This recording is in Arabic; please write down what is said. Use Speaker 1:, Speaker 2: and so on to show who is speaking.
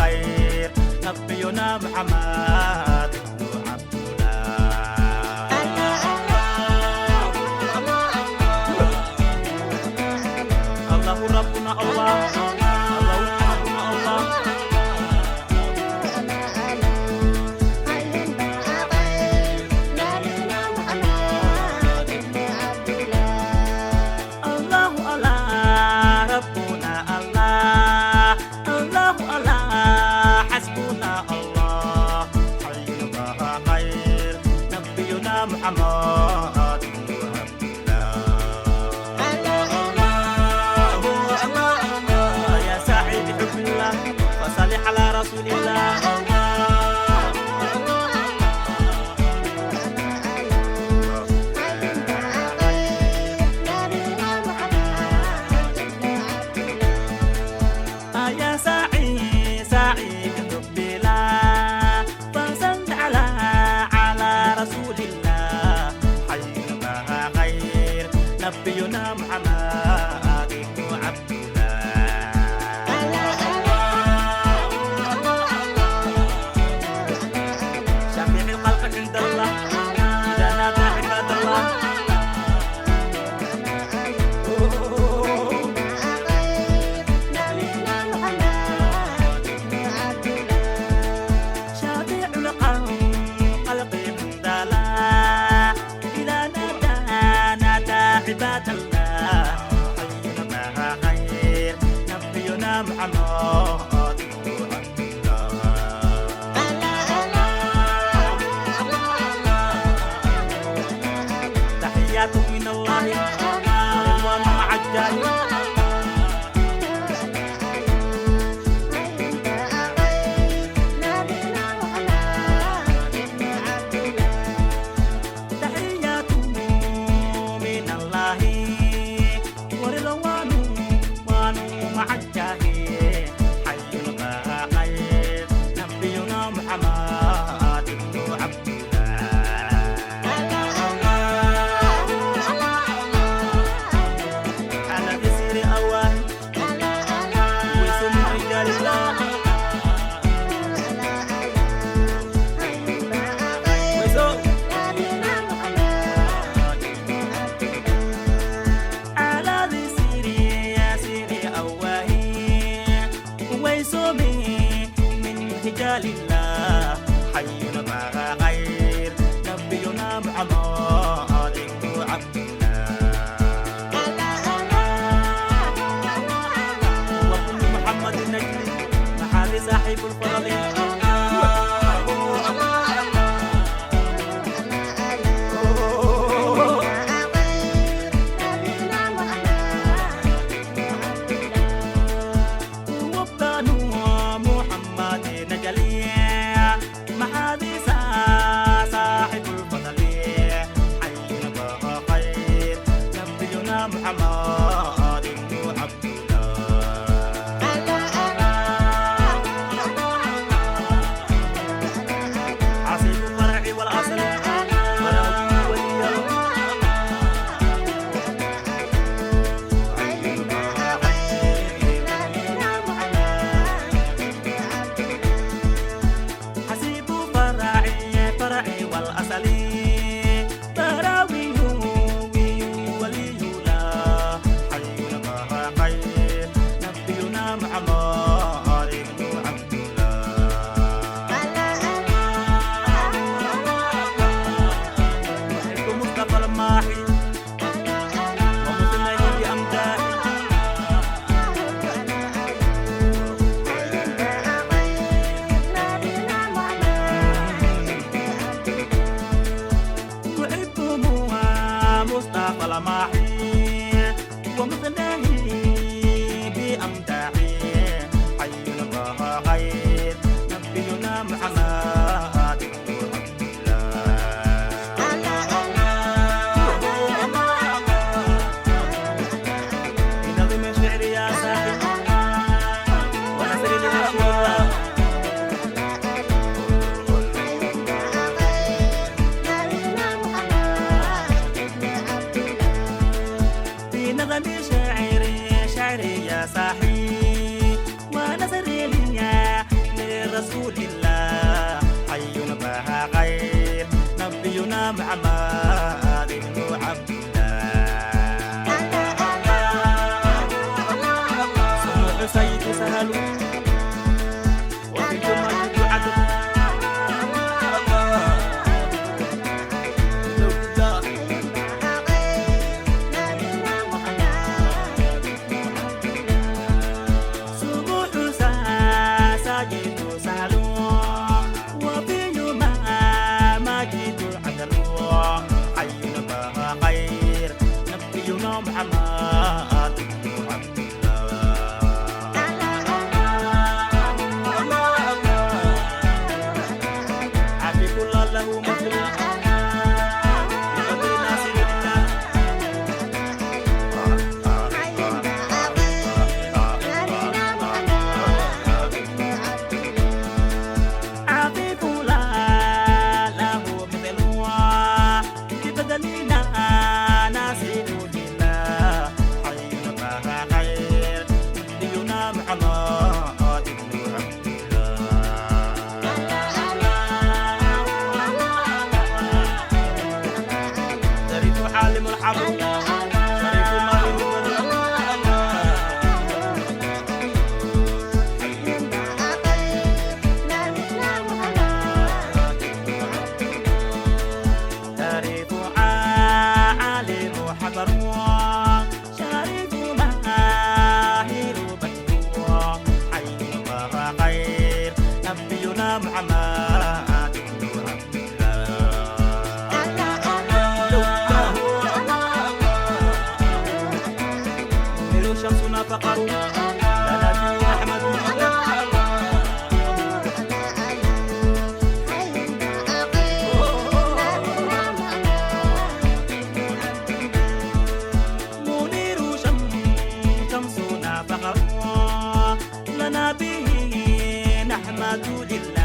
Speaker 1: خير نبينا محمد بن عبد الله. الله ربنا الله، الله ربنا الله. الله الله ربنا الله، الله الله حسبنا الله. حينا خير نبينا محمد بن عبد الله. يا سعيد حب الله وصل على رسول الله. يا سعيد سعيد حب الله وصل على رسول الله. حينا خير نبينا محمد بن عبد شفيع الخلق عند الله إذا نادى عباد الله. شفيع الخلق عند الله إذا نادى عباد الله. حينا خير نبينا محمد بن عبد تحيات من الله رضوان مع الجاه. تحيات من الله ورضوان مع الجاه. حينا خير نبينا محمد بن عبد على بسر أواه وسم رجال الله. على بسر يا سيري أواه وسم من رجال الله. حينا خير نبينا محمد بن عبد وكل محمد النجم محل صاحب الفضل. وابتنوا محمد نجلي محل صاحب الفضل. حينا خير نبينا محمد بن عبد محمد نور الله شمسنا فقط لا نبي أحمد منير شمسنا فقط لنا به نحمد لله